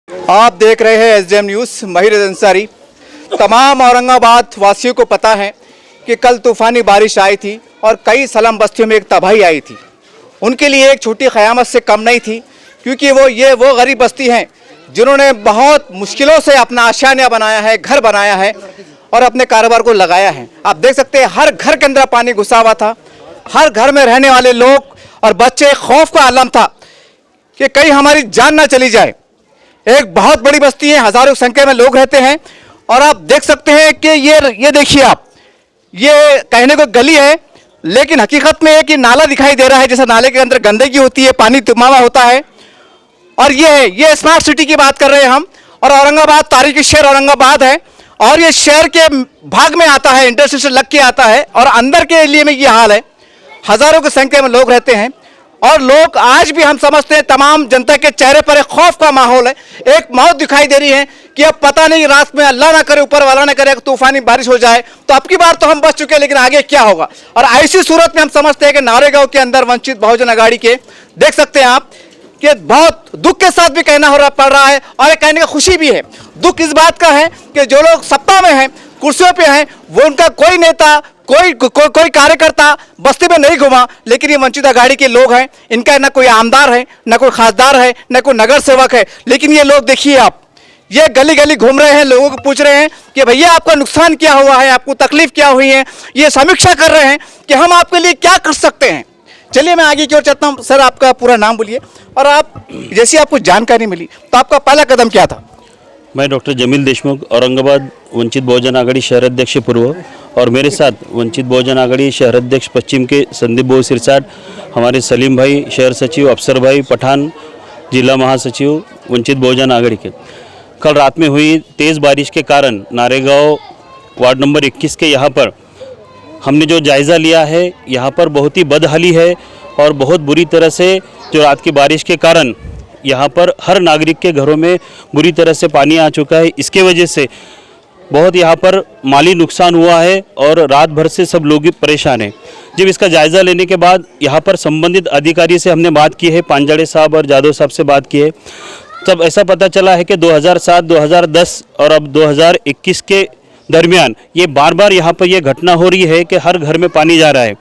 आप देख रहे हैं एसडीएम न्यूज़, महिर अंसारी। तमाम औरंगाबाद वासियों को पता है कि कल तूफानी बारिश आई थी और कई सलम बस्तियों में एक तबाही आई थी। उनके लिए एक छोटी क़यामत से कम नहीं थी, क्योंकि वो गरीब बस्ती हैं जिन्होंने बहुत मुश्किलों से अपना आशियाना बनाया है, घर बनाया है और अपने कारोबार को लगाया है। आप देख सकते हैं हर घर के अंदर पानी घुसा हुआ था। हर घर में रहने वाले लोग और बच्चे खौफ का आलम था कि कहीं हमारी जान ना चली जाए। एक बहुत बड़ी बस्ती है, हजारों की संख्या में लोग रहते हैं और आप देख सकते हैं कि ये देखिए आप, ये कहने को गली है लेकिन हकीकत में एक नाला दिखाई दे रहा है। जैसे नाले के अंदर गंदगी होती है, पानी जमा होता है। और ये स्मार्ट सिटी की बात कर रहे हैं हम। और औरंगाबाद तारीखी शहर औरंगाबाद है और ये शहर के भाग में आता है, इंडस्ट्री से लग के आता है और अंदर के एरिया में ये हाल है। हजारों की संख्या में लोग रहते हैं और लोग आज भी, हम समझते हैं, तमाम जनता के चेहरे पर एक खौफ का माहौल है। एक मौत दिखाई दे रही है कि अब पता नहीं रात में, अल्लाह ना करे, ऊपर वाला ना करे, तूफानी बारिश हो जाए तो अब की बार तो हम बच चुके हैं, लेकिन आगे क्या होगा। और ऐसी सूरत में हम समझते हैं कि नारेगांव के अंदर वंचित बहुजन अघाड़ी के, देख सकते हैं आप कि बहुत दुख के साथ भी कहना पड़ रहा है और एक कहने की खुशी भी है। दुख इस बात का है कि जो लोग सत्ता में हैं, कुर्सियों पे हैं, वो उनका कोई नेता, कोई कार्यकर्ता बस्ती में नहीं घुमा, लेकिन ये वंचित अघाड़ी के लोग हैं। इनका ना कोई आमदार है, ना कोई खासदार है, ना कोई नगर सेवक है, लेकिन ये लोग देखिए आप, ये गली गली घूम रहे हैं, लोगों को पूछ रहे हैं कि भैया आपका नुकसान क्या हुआ है, आपको तकलीफ क्या हुई है। ये समीक्षा कर रहे हैं कि हम आपके लिए क्या कर सकते हैं। चलिए मैं आगे की ओर चलता हूँ। सर, आपका पूरा नाम बोलिए और आप, जैसी आपको जानकारी मिली तो आपका पहला कदम क्या था? मैं डॉक्टर जमील देशमुख, औरंगाबाद वंचित बहुजन आघाड़ी शहर अध्यक्ष पूर्व, और मेरे साथ वंचित बहुजन आघाड़ी शहर अध्यक्ष पश्चिम के संदीप भाई सिरसाट, हमारे सलीम भाई शहर सचिव, अफसर भाई पठान जिला महासचिव वंचित बहुजन आघाड़ी के। कल रात में हुई तेज़ बारिश के कारण नारेगांव वार्ड नंबर 21 के यहाँ पर हमने जो जायज़ा लिया है, यहाँ पर बहुत ही बदहाली है और बहुत बुरी तरह से जो रात की बारिश के कारण यहाँ पर हर नागरिक के घरों में बुरी तरह से पानी आ चुका है। इसके वजह से बहुत यहाँ पर माली नुकसान हुआ है और रात भर से सब लोग परेशान हैं। जब इसका जायज़ा लेने के बाद यहाँ पर संबंधित अधिकारी से हमने बात की है, पांजाड़े साहब और जादव साहब से बात की है, तब ऐसा पता चला है कि 2007, 2010 और अब 2021 के दरमियान ये बार बार यहाँ पर ये घटना हो रही है कि हर घर में पानी जा रहा है।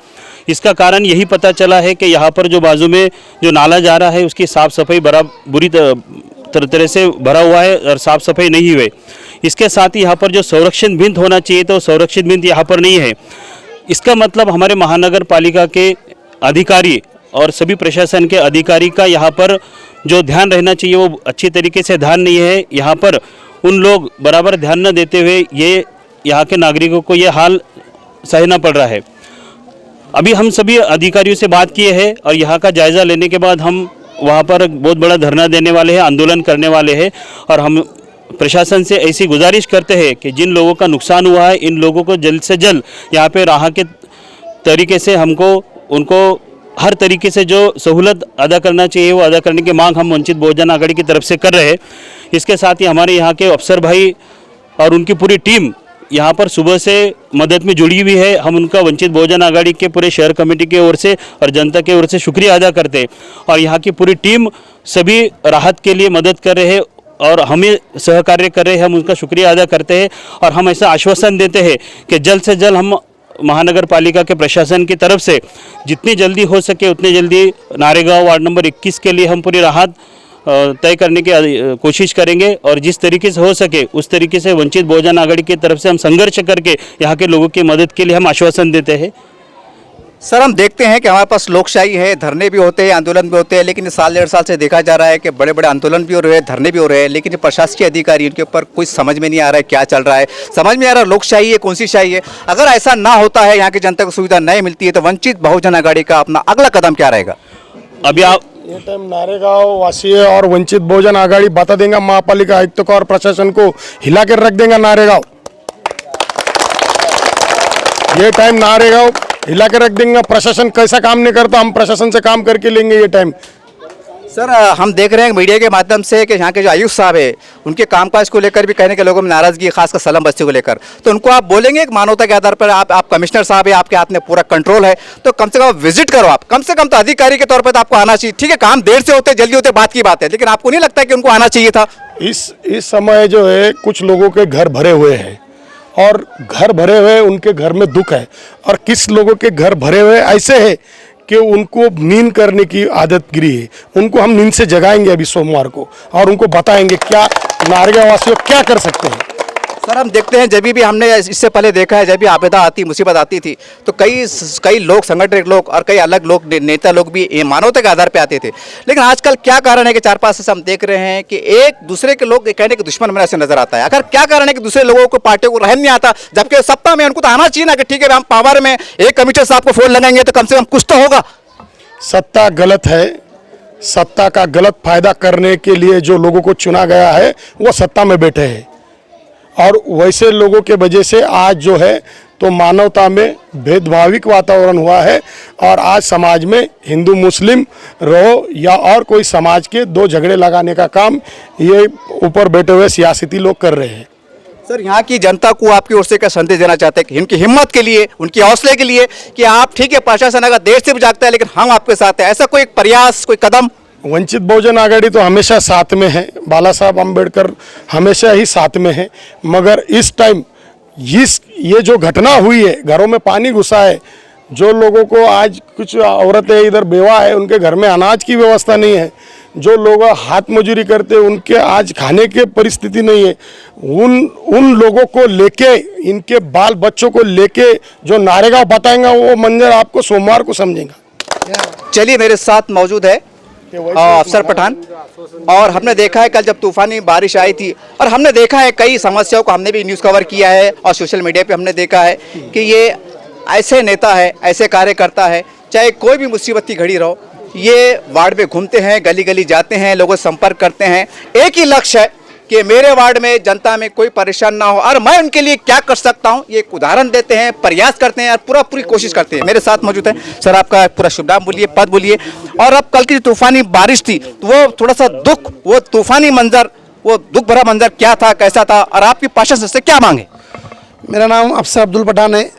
इसका कारण यही पता चला है कि यहाँ पर जो बाजू में जो नाला जा रहा है उसकी साफ़ सफाई बुरी तरह से भरा हुआ है और साफ़ सफाई नहीं हुई। इसके साथ ही यहाँ पर जो संरक्षण भिंत होना चाहिए तो संरक्षित भिंत यहाँ पर नहीं है। इसका मतलब हमारे महानगर पालिका के अधिकारी और सभी प्रशासन के अधिकारी का यहाँ पर जो ध्यान रहना चाहिए वो अच्छी तरीके से ध्यान नहीं है। यहाँ पर उन लोग बराबर ध्यान न देते हुए ये यहाँ के नागरिकों को ये हाल सहना पड़ रहा है। अभी हम सभी अधिकारियों से बात किए हैं और यहाँ का जायज़ा लेने के बाद हम वहाँ पर बहुत बड़ा धरना देने वाले हैं, आंदोलन करने वाले हैं। और हम प्रशासन से ऐसी गुजारिश करते हैं कि जिन लोगों का नुकसान हुआ है, इन लोगों को जल्द से जल्द यहाँ पे राह के तरीके से उनको हर तरीके से जो सहूलत अदा करना चाहिए वो अदा करने की मांग हम वंचित बहुजन आघाड़ी की तरफ से कर रहे हैं। इसके साथ ही हमारे यहाँ के अफसर भाई और उनकी पूरी टीम यहाँ पर सुबह से मदद में जुड़ी हुई है। हम उनका वंचित बहुजन आघाड़ी के पूरे शहर कमेटी की ओर से और जनता की ओर से शुक्रिया अदा करते हैं। और यहाँ की पूरी टीम सभी राहत के लिए मदद कर रहे हैं और हमें सहकार्य कर रहे हैं, हम उनका शुक्रिया अदा करते हैं। और हम ऐसा आश्वासन देते हैं कि जल्द से जल्द हम महानगर पालिका के प्रशासन की तरफ से जितनी जल्दी हो सके उतनी जल्दी नारेगांव वार्ड नंबर 21 के लिए हम पूरी राहत तय करने की कोशिश करेंगे। और जिस तरीके से हो सके उस तरीके से वंचित बहुजन आघाड़ी की तरफ से हम संघर्ष करके यहाँ के लोगों की मदद के लिए हम आश्वासन देते हैं। सर, हम देखते हैं कि हमारे पास लोकशाही है, धरने भी होते हैं, आंदोलन भी होते हैं, लेकिन साल 1.5 साल से देखा जा रहा है कि बड़े बड़े आंदोलन भी हो रहे हैं, धरने भी हो रहे हैं, लेकिन ये प्रशासकीय अधिकारी, उनके ऊपर कुछ समझ में नहीं आ रहा है क्या चल रहा है। समझ में आ रहा है लोकशाही है, कौन सी शाही है। अगर ऐसा ना होता है, यहाँ की जनता को सुविधा नहीं मिलती है, तो वंचित बहुजन आघाड़ी का अपना अगला कदम क्या रहेगा? अभी आप ये टाइम नारेगांव वासी और वंचित बहुजन आघाड़ी बता देंगे महापालिका आयुक्त को और प्रशासन को हिला कर रख देंगे नारेगांव। ये टाइम नारेगांव हिला के रख देंगे। प्रशासन कैसा काम नहीं करता, हम प्रशासन से काम करके लेंगे ये टाइम। सर हम देख रहे हैं मीडिया के माध्यम से कि यहाँ के जो आयुक्त साहब है उनके कामकाज को लेकर भी कहने के लोगों में नाराजगी है, खासकर सलम बस्ती को लेकर। तो उनको आप बोलेंगे एक मानवता के आधार पर आप कमिश्नर साहब है, आपके हाथ में पूरा कंट्रोल है, तो कम से कम विजिट करो आप, कम से कम तो अधिकारी के तौर पर तो आपको आना चाहिए। ठीक है, काम देर से होते जल्दी होते बात की बात है, लेकिन आपको नहीं लगता कि उनको आना चाहिए था? इस समय जो है कुछ लोगों के घर भरे हुए हैं और घर भरे हुए उनके घर में दुख है, और किस लोगों के घर भरे हुए ऐसे हैं कि उनको नींद करने की आदत गिरी है। उनको हम नींद से जगाएंगे अभी सोमवार को और उनको बताएंगे क्या नारगा वासियों क्या कर सकते हैं। सर हम देखते हैं जब भी हमने इससे पहले देखा है, जब भी आपदा आती मुसीबत आती थी तो कई लोग, संगठन लोग और कई अलग लोग, नेता लोग भी मानवता के आधार पे आते थे। लेकिन आजकल क्या कारण है कि 4-5 से हम देख रहे हैं कि एक दूसरे के लोग कहने के दुश्मन बने से नजर आता है। अगर क्या कारण है कि दूसरे लोगों को, पार्टियों को रहन नहीं आता, जबकि सत्ता में उनको तो आना चाहिए ना कि ठीक है हम पावर में एक कमिश्नर साहब को फोन लगाएंगे तो कम से कम कुछ तो होगा। सत्ता गलत है, सत्ता का गलत फायदा करने के लिए जो लोगों को चुना गया है वो सत्ता में बैठे हैं, और वैसे लोगों के वजह से आज जो है तो मानवता में भेदभाविक वातावरण हुआ है, और आज समाज में हिंदू मुस्लिम रहो या और कोई समाज के दो झगड़े लगाने का काम ये ऊपर बैठे हुए सियासती लोग कर रहे हैं। सर यहाँ की जनता को आपकी ओर से क्या संदेश देना चाहते हैं कि इनकी हिम्मत के लिए, उनके हौसले के लिए कि आप ठीक है प्रशासन अगर देर से भी जागता है लेकिन हम आपके साथ हैं, ऐसा कोई प्रयास, कोई कदम? वंचित बहुजन आघाड़ी तो हमेशा साथ में है, बाला साहब अम्बेडकर हमेशा ही साथ में है, मगर इस टाइम ये जो घटना हुई है, घरों में पानी घुसा है, जो लोगों को आज कुछ औरतें इधर बेवा है, उनके घर में अनाज की व्यवस्था नहीं है, जो लोग हाथ मजूरी करते उनके आज खाने की परिस्थिति नहीं है, उन लोगों को लेके, इनके बाल बच्चों को लेके जो नारेगा बताएंगा वो मंजर आपको सोमवार को समझेगा। चलिए मेरे साथ मौजूद है अफसर पठान, और हमने देखा है कल जब तूफानी बारिश आई थी और हमने देखा है कई समस्याओं को हमने भी न्यूज़ कवर किया है और सोशल मीडिया पे हमने देखा है कि ये ऐसे नेता है, ऐसे कार्यकर्ता है, चाहे कोई भी मुसीबत की घड़ी रहो, ये वार्ड में घूमते हैं, गली गली जाते हैं, लोगों से संपर्क करते हैं, एक ही लक्ष्य है कि मेरे वार्ड में जनता में कोई परेशान ना हो और मैं उनके लिए क्या कर सकता हूं, ये एक उदाहरण देते हैं, प्रयास करते हैं और पूरी कोशिश करते हैं। मेरे साथ मौजूद है सर, आपका पूरा शुभ नाम बोलिए, पद बोलिए, और अब कल की तूफानी बारिश थी तो वो थोड़ा सा दुख, वो तूफानी मंजर, वो दुख भरा मंजर क्या था, कैसा था, और आपकी प्रशासन से क्या मांगे? मेरा नाम अफसर अब्दुल पठान है,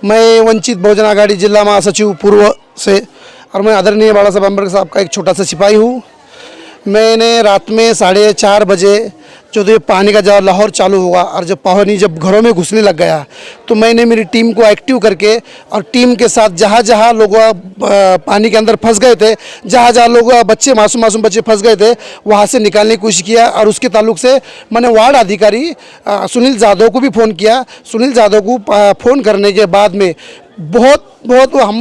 मैं वंचित बहुजन आघाड़ी जिला महासचिव पूर्व से, और मैं आदरणीय बाला साहब अम्बेडकर साहब का एक छोटा सा सिपाही हूँ। मैंने रात में 4:30 बजे जो तो पानी का जब लाहौर चालू हुआ और जब पानी जब घरों में घुसने लग गया तो मैंने मेरी टीम को एक्टिव करके और टीम के साथ जहाँ जहाँ लोग पानी के अंदर फंस गए थे, जहाँ जहाँ लोग बच्चे, मासूम बच्चे फंस गए थे, वहाँ से निकालने की कोशिश किया। और उसके ताल्लुक से मैंने वार्ड अधिकारी सुनील यादव को भी फ़ोन किया। सुनील यादव को फ़ोन करने के बाद में बहुत हम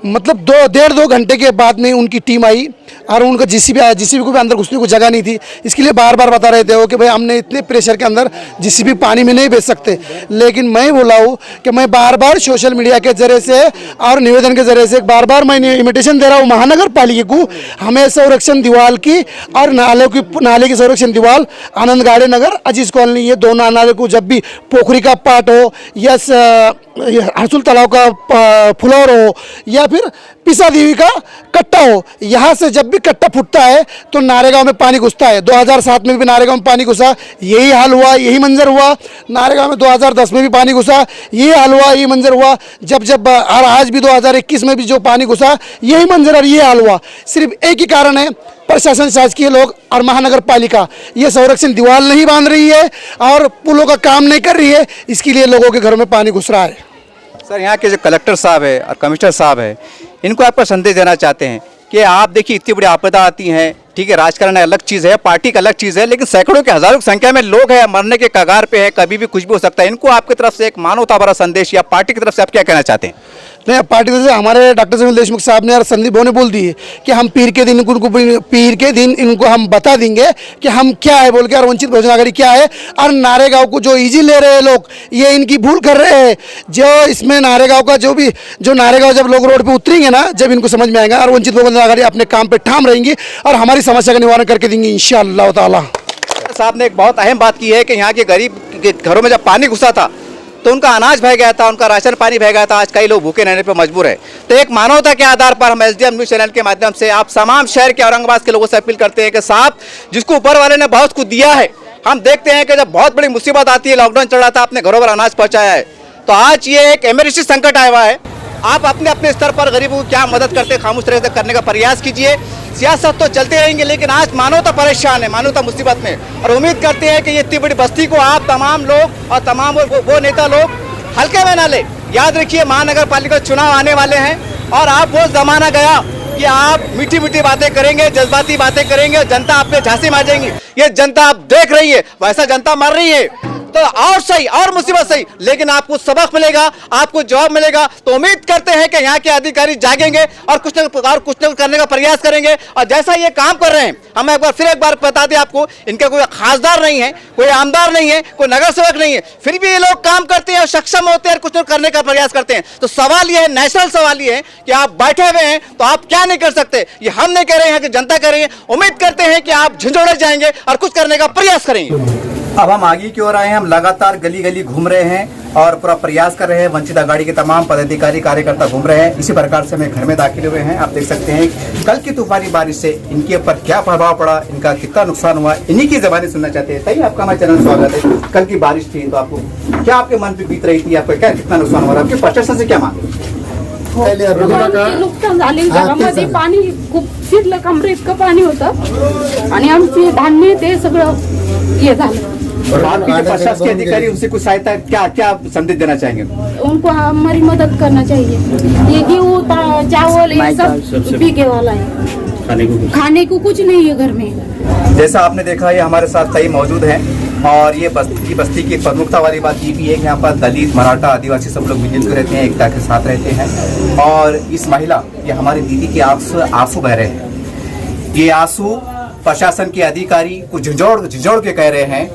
मतलब 1.5-2 घंटे के बाद में उनकी टीम आई और उनका जीसीबी आया। जीसीबी को भी अंदर घुसने को जगह नहीं थी, इसके लिए बार बार बता रहे थे वो कि भाई हमने इतने प्रेशर के अंदर जीसीबी पानी में नहीं भेज सकते। लेकिन मैं बोला हूँ कि मैं बार बार सोशल मीडिया के जरिए से और निवेदन के जरिए से बार बार मैं इन्विटेशन दे रहा हूँ महानगर पालिका को, हमें संरक्षण दीवार की और नाले की संरक्षण दीवार आनंद गार्डन नगर अजीज कॉलोनी, ये दोनों नाले को जब भी पोखरी का पाट हो या हरसुल तालाब का फ्लोर हो या फिर पिसा देवी का कट्टा हो, यहाँ से जब भी कट्टा फूटता है तो नारेगांव में पानी घुसता है। 2007 में भी नारेगांव में पानी घुसा, यही हाल हुआ, यही मंजर हुआ। नारेगांव में 2010 में भी पानी घुसा, यही हाल हुआ, यही मंजर हुआ। जब और आज भी 2021 में भी जो पानी घुसा, यही मंजर और ये हाल हुआ। सिर्फ एक ही कारण है, प्रशासन, शासकीय लोग और महानगर पालिका ये संरक्षण दीवार नहीं बांध रही है और पुलों का काम नहीं कर रही है, इसके लिए लोगों के घरों में पानी घुस रहा है। सर यहाँ के जो कलेक्टर साहब है और कमिश्नर साहब है, इनको आपका संदेश देना चाहते हैं कि आप देखिए इतनी बड़ी आपदा आती हैं, ठीक है, राजकारण अलग चीज़ है, पार्टी का अलग चीज़ है, लेकिन सैकड़ों के हज़ारों की संख्या में लोग हैं, मरने के कगार पे हैं, कभी भी कुछ भी हो सकता है। इनको आपकी तरफ से एक मानवता भरा संदेश या पार्टी की तरफ से आप क्या कहना चाहते हैं? नहीं, पार्टी से हमारे डॉक्टर जमील देशमुख साहब ने और संदीप भाई ने बोल दी है कि हम पीर के दिन इनको हम बता देंगे कि हम क्या है बोल के, और वंचित बहुजन आघाड़ी क्या है। और नारेगांव को जो इजी ले रहे हैं लोग, ये इनकी भूल कर रहे हैं। जो इसमें नारेगांव का जो नारेगांव जब लोग रोड पे उतरेंगे ना, जब इनको समझ में आएगा और वंचित बहुजन आघाड़ी अपने काम पे ठाम रहेंगी और हमारी समस्या का निवारण करके देंगे इंशाअल्लाह ताला। साहब ने एक बहुत अहम बात की है कि यहाँ के गरीब के घरों में जब पानी घुसा था तो उनका अनाज बह गया था, उनका राशन पानी बह गया था। आज कई लोग भूखे रहने पर मजबूर है। तो एक मानवता के आधार पर हम एसडीएम न्यूज़ चैनल के माध्यम से आप तमाम शहर के औरंगाबाद के लोगों से अपील करते हैं कि साहब, जिसको ऊपर वाले ने बहुत कुछ दिया है, हम देखते हैं कि जब बहुत बड़ी मुसीबत आती है, लॉकडाउन चल रहा था, अपने घरों पर अनाज पहुंचाया है, तो आज ये एक इमरजेंसी संकट आया हुआ है। आप अपने अपने स्तर पर गरीबों को क्या मदद करते, खामोश रहते करने का प्रयास कीजिए। सियासत तो चलते रहेंगे, लेकिन आज मानवता परेशान है, मानवता मुसीबत में, और उम्मीद करते हैं कि ये इतनी बड़ी बस्ती को आप तमाम लोग और तमाम वो नेता लोग हल्के में ना ले। याद रखिए, महानगर पालिका चुनाव आने वाले हैं और आप वो जमाना गया कि आप मीठी मीठी बातें करेंगे, जज्बाती बातें करेंगे और जनता आप पे झांसी मार जाएंगी। ये जनता आप देख रही है, वैसा जनता मर रही है, तो और सही और मुसीबत सही, लेकिन आपको सबक मिलेगा, आपको जवाब मिलेगा। तो उम्मीद करते हैं कि यहाँ के अधिकारी जागेंगे और कुछ न कुछ करने का प्रयास करेंगे। और जैसा ये काम कर रहे हैं, हम एक बार बता दें आपको, इनका कोई खासदार नहीं है, कोई आमदार नहीं है, कोई नगर सेवक नहीं है, फिर भी ये लोग काम करते हैं और सक्षम होते हैं और कुछ न करने का प्रयास करते हैं। तो सवाल ये है, नेशनल सवाल ये है कि आप बैठे हुए हैं तो आप क्या नहीं कर सकते। ये हम नहीं कह रहे हैं कि जनता कह रही है। उम्मीद करते हैं कि आप झंझोड़े जाएंगे और कुछ करने का प्रयास करेंगे। अब हम आगे की ओर आए हैं, हम लगातार गली गली घूम रहे हैं और पूरा प्रयास कर रहे हैं। वंचित आघाड़ी के तमाम पदाधिकारी कार्यकर्ता घूम रहे हैं। इसी प्रकार से हमें घर में दाखिल हुए हैं। आप देख सकते हैं कल की तूफानी बारिश से इनके ऊपर क्या प्रभाव पड़ा, इनका कितना नुकसान हुआ, इन्हीं की ज़बानी सुनना चाहते हैं। तभी आपका हमारे चैनल स्वागत है। कल की बारिश थी तो आपको क्या आपके मन पे बीत रही थी, आपका क्या कितना नुकसान हुआ, आपके प्रशासन से क्या मांगे? नुकसान झाले, घरामध्ये पाणी खूप शिरलं, कमरे इतकं पाणी होतं आणि आमचे धान्य ते सगळं हे झालं। और आपके जो प्रशासकीय अधिकारी उनसे कुछ सहायता क्या संदेश देना चाहेंगे? उनको हमारी मदद करना चाहिए। ये गेहूँ चावल ये सब बिके वाला है, खाने को कुछ नहीं है घर में। जैसा आपने देखा, ये हमारे साथ कई मौजूद हैं और ये बस्ती की प्रमुखता वाली बात ये भी है कि यहाँ पर दलित, मराठा, आदिवासी सब लोग मिलजुल रहते हैं, एकता के साथ रहते हैं। और इस महिला, ये हमारी दीदी के आंसू बह रहे हैं। ये आंसू प्रशासन के अधिकारी को झिझोड़ के कह रहे हैं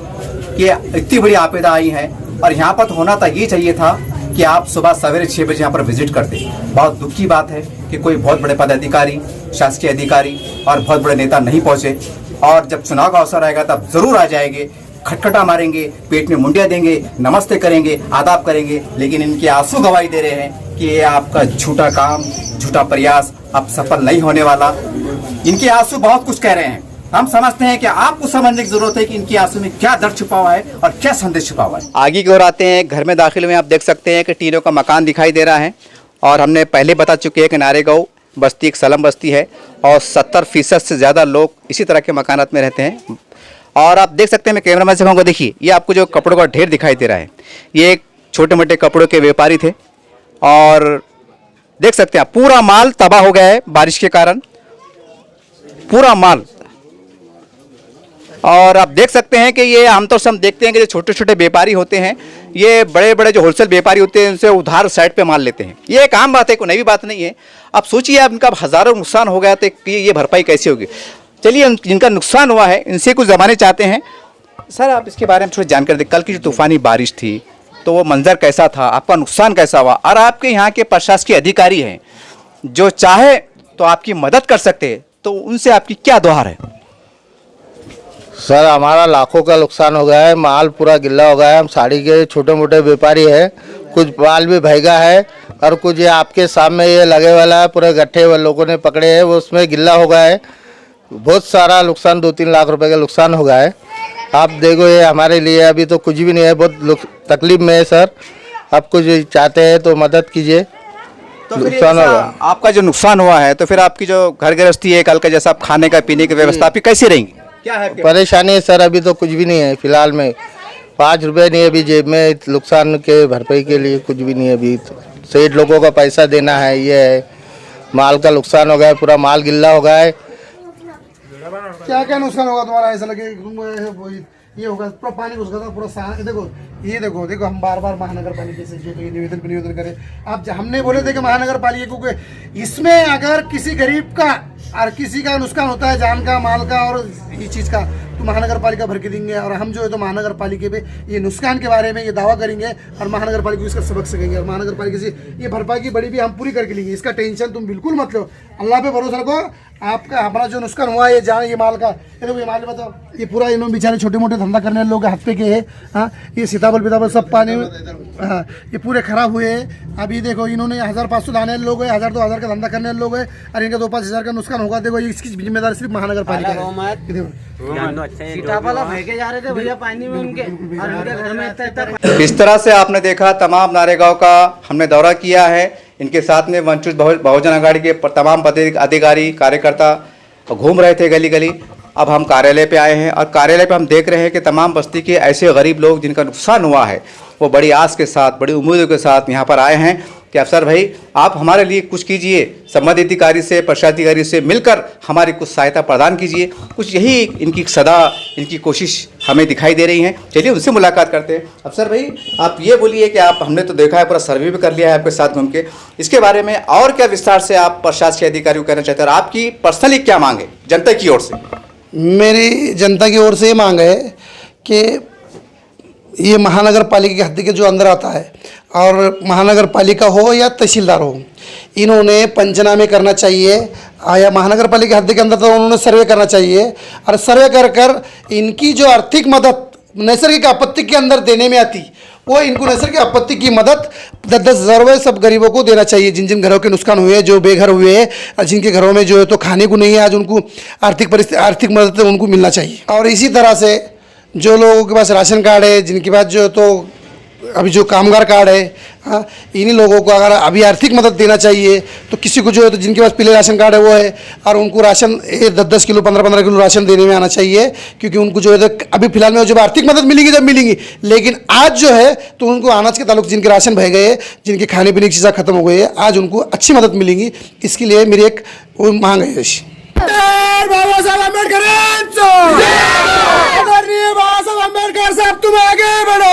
कि इतनी बड़ी आपदा आई है और यहाँ पर तो होना था, ये चाहिए था कि आप सुबह सवेरे 6 बजे यहाँ पर विजिट करते। बहुत दुख की बात है कि कोई बहुत बड़े पदाधिकारी, शासकीय अधिकारी और बहुत बड़े नेता नहीं पहुँचे। और जब चुनाव का अवसर आएगा तब जरूर आ जाएंगे, खटखटा मारेंगे, पेट में मुंडिया देंगे, नमस्ते करेंगे, आदाब करेंगे, लेकिन इनके आंसू गवाही दे रहे हैं कि ये आपका झूठा काम, झूठा प्रयास अब सफल नहीं होने वाला। इनके आंसू बहुत कुछ कह रहे हैं। हम समझते हैं कि आपको समझने की जरूरत है कि इनके आंसू में क्या दर्द छुपा हुआ है और क्या संदेश छुपा हुआ है। आगे की ओर आते हैं, घर में दाखिल में आप देख सकते हैं कि टीनों का मकान दिखाई दे रहा है और हमने पहले बता चुके हैं कि नारेगांव बस्ती एक सलम बस्ती है और 70% से ज़्यादा लोग इसी तरह के मकानात में रहते हैं। और आप देख सकते हैं, मैं कैमरामैन से कहूँगा, देखिए ये आपको जो कपड़ों का ढेर दिखाई दे रहा है, ये एक छोटे मोटे कपड़ों के व्यापारी थे और देख सकते हैं पूरा माल तबाह हो गया है बारिश के कारण, पूरा माल। और आप देख सकते हैं कि ये आमतौर से हम देखते हैं कि जो छोटे छोटे व्यापारी होते हैं, ये बड़े बड़े जो होलसेल व्यापारी होते हैं उनसे उधार साइड पे माल लेते हैं। ये एक आम बात है, कोई नई बात नहीं है। आप सोचिए, अब इनका हज़ारों नुकसान हो गया तो ये भरपाई कैसे होगी? चलिए, जिनका नुकसान हुआ है इनसे कुछ जमाने चाहते हैं। सर, आप इसके बारे में थोड़ी जानकारी दें। कल की जो तूफानी बारिश थी तो वो मंजर कैसा था, आपका नुकसान कैसा हुआ, और आपके यहाँ के प्रशासकीय अधिकारी हैं जो चाहे तो आपकी मदद कर सकते हैं, तो उनसे आपकी क्या दुहार है? सर, हमारा लाखों का नुकसान हो गया है, माल पूरा गिल्ला हो गया है। हम साड़ी के छोटे मोटे व्यापारी हैं, कुछ माल भी भीगा है और कुछ ये आपके सामने ये लगे वाला है, पूरे गट्ठे वो लोगों ने पकड़े हैं, वो उसमें गिल्ला हो गया है। बहुत सारा नुकसान, 2-3 लाख रुपए का नुकसान हो गया है। आप देखो, ये हमारे लिए अभी तो कुछ भी नहीं है, बहुत तकलीफ में है सर। आप कुछ चाहते हैं तो मदद कीजिए। तो नुकसान होगा, आपका जो नुकसान हुआ है तो फिर आपकी जो घर गृहस्थी है, कल का जैसा आप खाने का पीने की व्यवस्था आपकी कैसी रहेंगी? क्या है परेशानी है सर? अभी तो कुछ भी नहीं है फिलहाल में, 5 रुपये नहीं है अभी जेब में, नुकसान के भरपाई के लिए कुछ भी नहीं है अभी। सेठ लोगों का पैसा देना है, ये है। माल का नुकसान हो गया है, पूरा माल गिल्ला हो गया है। क्या क्या नुकसान होगा तुम्हारा? ऐसा लगे ये होगा, पूरा पानी घुस गया था पूरा। देखो हम बार बार महानगर पालिका से ये निवेदन करें। आप हमने बोले थे कि महानगर पालिका को, इसमें अगर किसी गरीब का और किसी का नुकसान होता है, जान का, माल का और इस चीज़ का, तो महानगर पालिका भर के देंगे। और हम जो है तो महानगर पालिका पे ये नुकसान के बारे में ये दावा करेंगे और महानगर पालिका को इसका सबक सकेंगे और महानगर पालिका से ये भरपाई की बड़ी भी हम पूरी करके लेंगे। इसका टेंशन तुम बिल्कुल मत लो, अल्लाह पे भरोसा रखो। आपका हमारा जो नुकसान हुआ है, ये जान ये माल का, ये देखो ये माल बताओ, ये पूरा इन्होंने बेचारे छोटे मोटे धंधा करने वाले लोग हाथ पे के हैं। हाँ, ये सीताबल बिताबल सब पानी में, हाँ, ये पूरे खराब हुए हैं। अब ये देखो इन्होंने 1500 लाने वाले लोग हैं, 1000-2000 का धंधा करने वाले लोग हैं, और इनका 2-5 का नुकसान होगा। देखो इसकी जिम्मेदारी सिर्फ महानगर पालिका है। सीताफल फेंके जा रहे थे भैया पानी में उनके, और उनके घर में इतना इस तरह से आपने देखा तमाम नारेगांव का हमने दौरा किया है। इनके साथ में वंचित बहुजन अघाड़ी के तमाम अधिकारी कार्यकर्ता घूम रहे थे गली गली। अब हम कार्यालय पे आए हैं और कार्यालय पे हम देख रहे हैं कि तमाम बस्ती के ऐसे गरीब लोग जिनका नुकसान हुआ है वो बड़ी आस के साथ, बड़ी उम्मीदों के साथ यहाँ पर आए हैं कि अफसर भाई आप हमारे लिए कुछ कीजिए, संबंधित अधिकारी से, प्रशासनिक से मिलकर हमारी कुछ सहायता प्रदान कीजिए। कुछ यही इनकी सदा, इनकी कोशिश हमें दिखाई दे रही है। चलिए उनसे मुलाकात करते हैं। अफसर भाई आप ये बोलिए कि आप, हमने तो देखा है, पूरा सर्वे भी कर लिया है आपके साथ घूम के, इसके बारे में और क्या विस्तार से आप प्रशासनिक अधिकारी को कहना चाहते हैं और आपकी पर्सनली क्या मांग है जनता की ओर से? मेरी जनता की ओर से ये मांग है कि ये महानगर पालिका के हद के जो अंदर आता है, और महानगर पालिका हो या तहसीलदार हो, इन्होंने पंचनामे करना चाहिए। या महानगर पालिका हद के अंदर तो उन्होंने सर्वे करना चाहिए, और सर्वे कर इनकी जो आर्थिक मदद नैसर्गिक आपत्ति के अंदर देने में आती, वो इनको नैसर्गिक आपत्ति की मदद 10-10 हज़ार रुपये सब गरीबों को देना चाहिए, जिन जिन घरों के नुकसान हुए, जो बेघर हुए हैं, और जिनके घरों में जो है तो खाने को नहीं है, आज उनको आर्थिक मदद उनको मिलना चाहिए। और इसी तरह से जो लोगों के पास राशन कार्ड है, जिनके पास जो तो अभी जो कामगार कार्ड है, हाँ, इन्हीं लोगों को अगर अभी आर्थिक मदद देना चाहिए। तो किसी को जो है तो जिनके पास पीले राशन कार्ड है वो है, और उनको राशन 10-10 किलो 15-15 किलो राशन देने में आना चाहिए, क्योंकि उनको जो है तो अभी फिलहाल में जब आर्थिक मदद मिलेगी जब मिलेंगी, लेकिन आज जो है तो उनको अनाज के ताल्लुक जिनके राशन बह गए, जिनके खाने पीने की चीज़ें खत्म हो गई है, आज उनको अच्छी मदद मिलेंगी। इसके लिए मेरी एक वो मांग है। बाबा साहब अम्बेडकर साहब तुम आगे बढ़ो।